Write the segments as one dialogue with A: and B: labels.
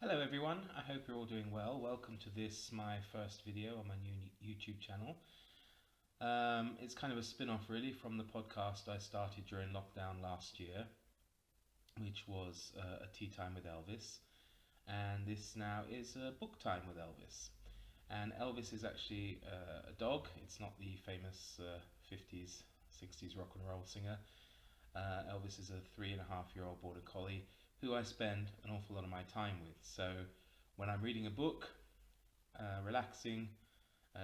A: Hello everyone, I hope you're all doing well. Welcome to this, my first video on my new YouTube channel. It's kind of a spin-off really from the podcast I started during lockdown last year, which was a tea time with Elvis, and this now is a book time with Elvis. And Elvis is actually a dog. It's not the famous 50s, 60s rock and roll singer. Elvis is a 3.5-year-old border collie who I spend an awful lot of my time with. So when I'm reading a book, relaxing,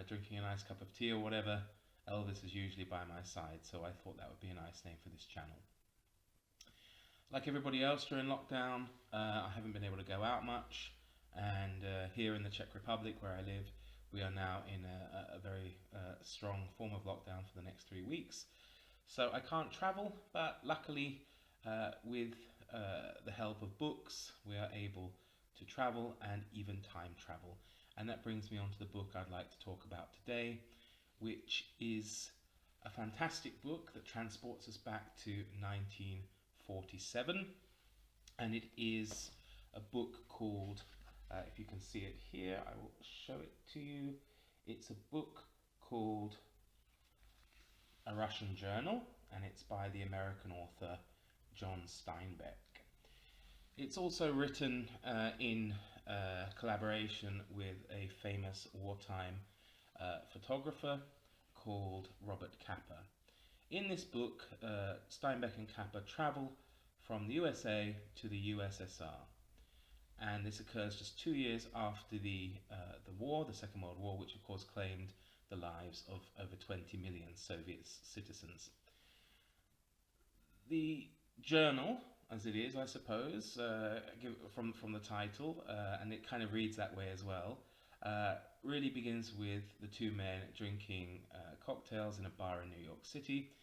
A: drinking a nice cup of tea or whatever, Elvis is usually by my side, so I thought that would be a nice name for this channel. Like everybody else during lockdown, I haven't been able to go out much, and here in the Czech Republic where I live, we are now in a very strong form of lockdown for the next 3 weeks. So I can't travel, but luckily with the help of books, we are able to travel and even time travel. And that brings me on to the book I'd like to talk about today, which is a fantastic book that transports us back to 1947. And it is a book called, if you can see it here, I will show it to you. It's a book called A Russian Journal, and it's by the American author John Steinbeck. It's also written in collaboration with a famous wartime photographer called Robert Capa. In this book, Steinbeck and Capa travel from the USA to the USSR, and this occurs just 2 years after the war, the Second World War, which of course claimed the lives of over 20 million Soviet citizens. The journal, as it is, I suppose, from the title, and it kind of reads that way as well, really begins with the two men drinking cocktails in a bar in New York City,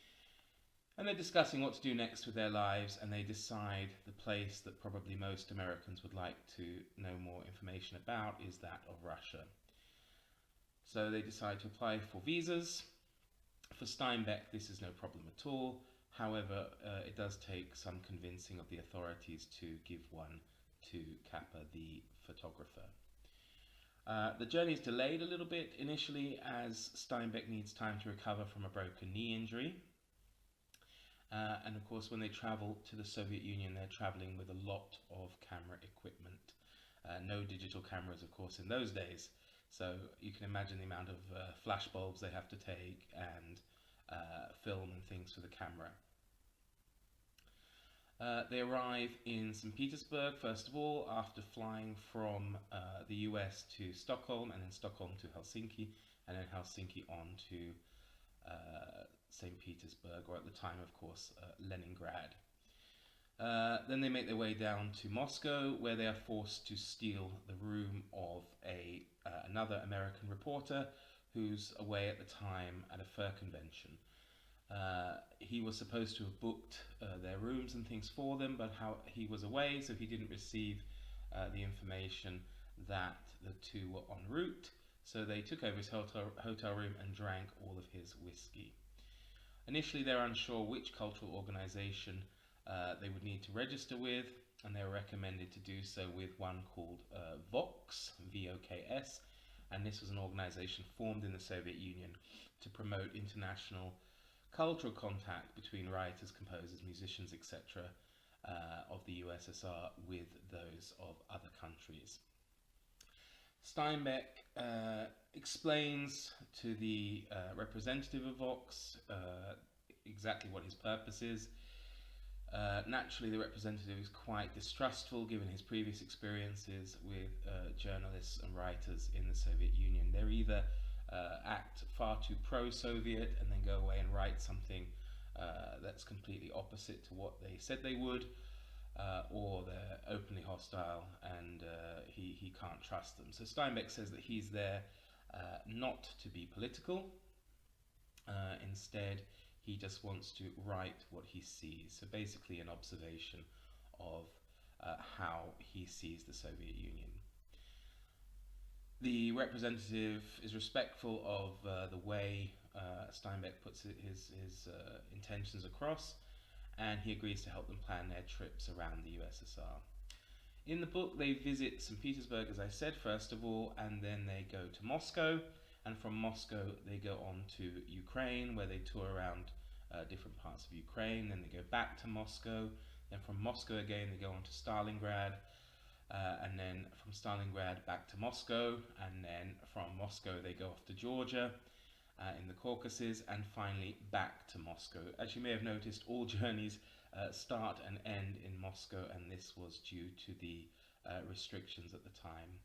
A: and they're discussing what to do next with their lives, and they decide the place that probably most Americans would like to know more information about is that of Russia. So they decide to apply for visas. For Steinbeck, this is no problem at all. However, it does take some convincing of the authorities to give one to Capa, the photographer. The journey is delayed a little bit initially as Steinbeck needs time to recover from a broken knee injury. And of course, when they travel to the Soviet Union, they're traveling with a lot of camera equipment. No digital cameras, of course, in those days. So you can imagine the amount of flash bulbs they have to take and film and things for the camera. They arrive in St. Petersburg, first of all, after flying from the US to Stockholm, and then Stockholm to Helsinki, and then Helsinki on to St. Petersburg, or at the time, of course, Leningrad. Then they make their way down to Moscow, where they are forced to steal the room of another American reporter who's away at the time at a fur convention. He was supposed to have booked their rooms and things for them, but he was away, so he didn't receive the information that the two were en route. So they took over his hotel room and drank all of his whiskey. Initially, they're unsure which cultural organization they would need to register with, and they were recommended to do so with one called Vox, V-O-K-S, and this was an organization formed in the Soviet Union to promote international cultural contact between writers, composers, musicians, etc. Of the USSR with those of other countries. Steinbeck explains to the representative of Vox exactly what his purpose is. Naturally, the representative is quite distrustful given his previous experiences with journalists and writers in the Soviet Union. They're either act far too pro-Soviet and then go away and write something that's completely opposite to what they said they would, or they're openly hostile and he can't trust them. So Steinbeck says that he's there not to be political. Instead, he just wants to write what he sees. So basically an observation of how he sees the Soviet Union. The representative is respectful of the way Steinbeck puts his intentions across, and he agrees to help them plan their trips around the USSR. In the book, they visit St. Petersburg, as I said, first of all, and then they go to Moscow, and from Moscow they go on to Ukraine, where they tour around different parts of Ukraine. Then they go back to Moscow. Then from Moscow again, they go on to Stalingrad, and then from Stalingrad back to Moscow, and then from Moscow they go off to Georgia in the Caucasus, and finally back to Moscow. As you may have noticed, all journeys start and end in Moscow, and this was due to the restrictions at the time.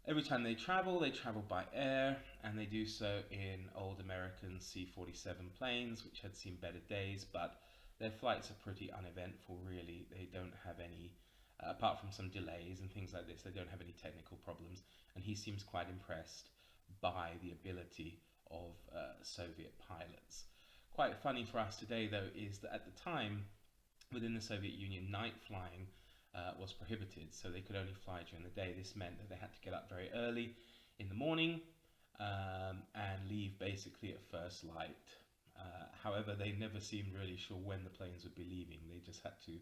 A: Every time they travel by air, and they do so in old American C-47 planes, which had seen better days, but their flights are pretty uneventful, really. They don't have any, apart from some delays and things like this, they don't have any technical problems, and he seems quite impressed by the ability of Soviet pilots. Quite funny for us today, though, is that at the time, within the Soviet Union, night flying was prohibited, so they could only fly during the day. This meant that they had to get up very early in the morning and leave basically at first light. However, they never seemed really sure when the planes would be leaving. They just had to,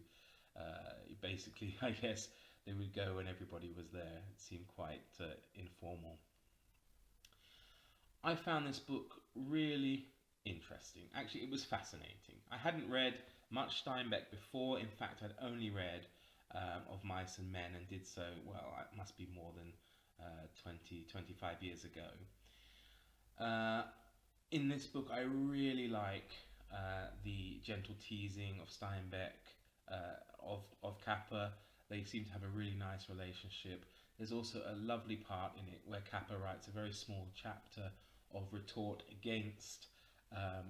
A: basically, I guess, they would go when everybody was there. It seemed quite informal. I found this book really interesting. Actually, it was fascinating. I hadn't read much Steinbeck before. In fact, I'd only read Of Mice and Men, and did so, well, it must be more than 25 years ago. In this book, I really like the gentle teasing of Steinbeck, of Capa. They seem to have a really nice relationship. There's also a lovely part in it where Capa writes a very small chapter of retort against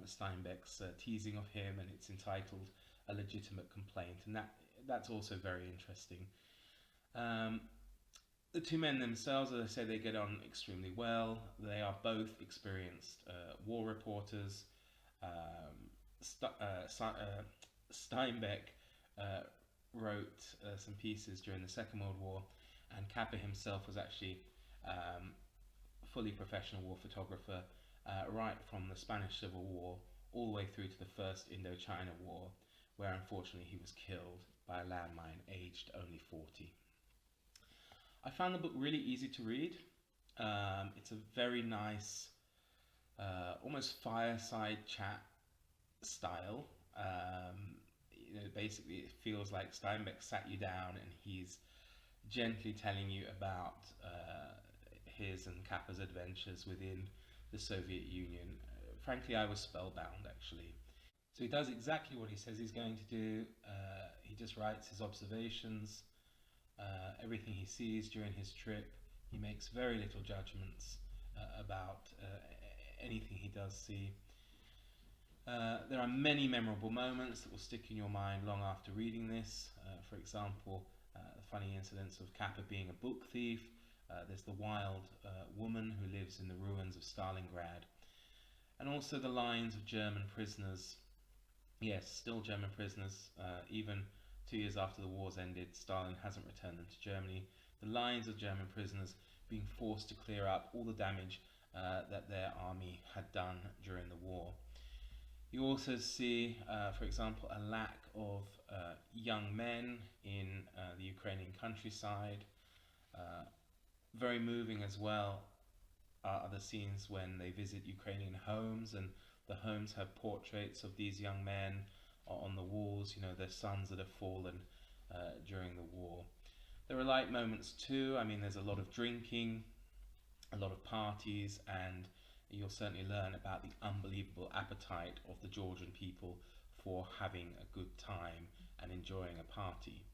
A: Steinbeck's teasing of him, and it's entitled A Legitimate Complaint, and that's also very interesting. The two men themselves, as I say, they get on extremely well. They are both experienced war reporters. Steinbeck wrote some pieces during the Second World War, and Capa himself was actually fully professional war photographer right from the Spanish Civil War all the way through to the First Indochina War, where unfortunately he was killed by a landmine aged only 40. I found the book really easy to read. It's a very nice, almost fireside chat style. Basically it feels like Steinbeck sat you down and he's gently telling you about his and Capa's adventures within the Soviet Union. Frankly, I was spellbound, actually. So he does exactly what he says he's going to do. He just writes his observations, everything he sees during his trip. He makes very little judgments about anything he does see. There are many memorable moments that will stick in your mind long after reading this. For example, the funny incidents of Capa being a book thief. There's the wild woman who lives in the ruins of Stalingrad. And also the lines of German prisoners. Yes, still German prisoners. Even 2 years after the war's ended, Stalin hasn't returned them to Germany. The lines of German prisoners being forced to clear up all the damage that their army had done during the war. You also see, for example, a lack of young men in the Ukrainian countryside. Very moving as well are the scenes when they visit Ukrainian homes, and the homes have portraits of these young men on the walls, their sons that have fallen during the war. There are light moments too. I mean, there's a lot of drinking, a lot of parties, and you'll certainly learn about the unbelievable appetite of the Georgian people for having a good time and enjoying a party.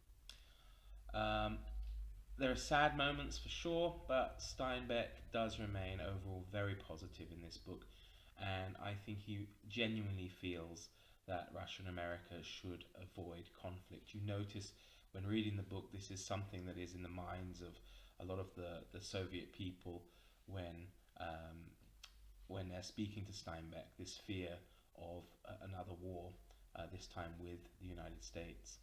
A: There are sad moments for sure, but Steinbeck does remain overall very positive in this book, and I think he genuinely feels that Russia and America should avoid conflict. You notice when reading the book, this is something that is in the minds of a lot of the Soviet people when they're speaking to Steinbeck, this fear of another war, this time with the United States.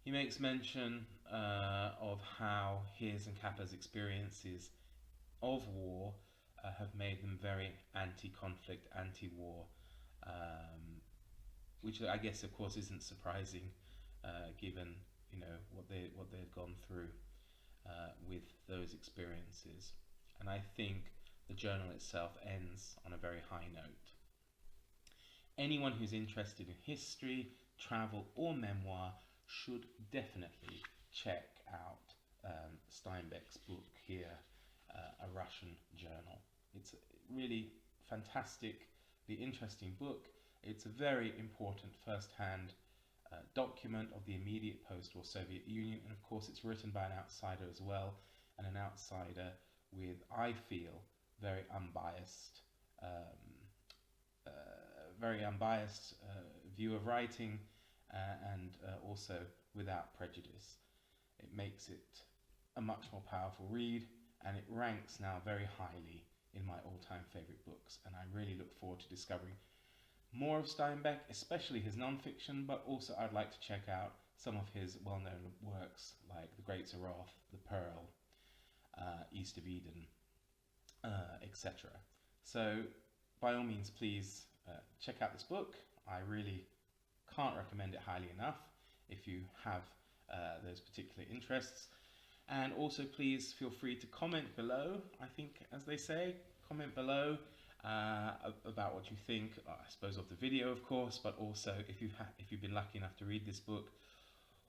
A: He makes mention of how his and Capa's experiences of war have made them very anti-conflict, anti-war, which I guess, of course, isn't surprising given you know, what they've gone through with those experiences. And I think the journal itself ends on a very high note. Anyone who's interested in history, travel, or memoir should definitely check out Steinbeck's book here, A Russian Journal. It's a really fantastically interesting book. It's a very important first-hand document of the immediate post-war Soviet Union, and of course it's written by an outsider as well, and an outsider with, I feel, very unbiased view of writing, and also without prejudice. It makes it a much more powerful read, and it ranks now very highly in my all-time favourite books, and I really look forward to discovering more of Steinbeck, especially his non-fiction, but also I'd like to check out some of his well-known works like The Great Zaroff, The Pearl, East of Eden, etc. So by all means, please check out this book. I really can't recommend it highly enough if you have those particular interests. And also please feel free to comment below. I think, as they say, comment below about what you think, I suppose, of the video, of course, but also if you've been lucky enough to read this book,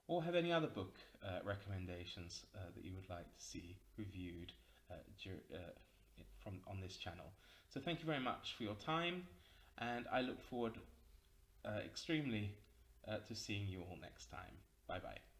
A: or have any other book recommendations that you would like to see reviewed on this channel. So thank you very much for your time, and I look forward extremely to seeing you all next time. Bye bye.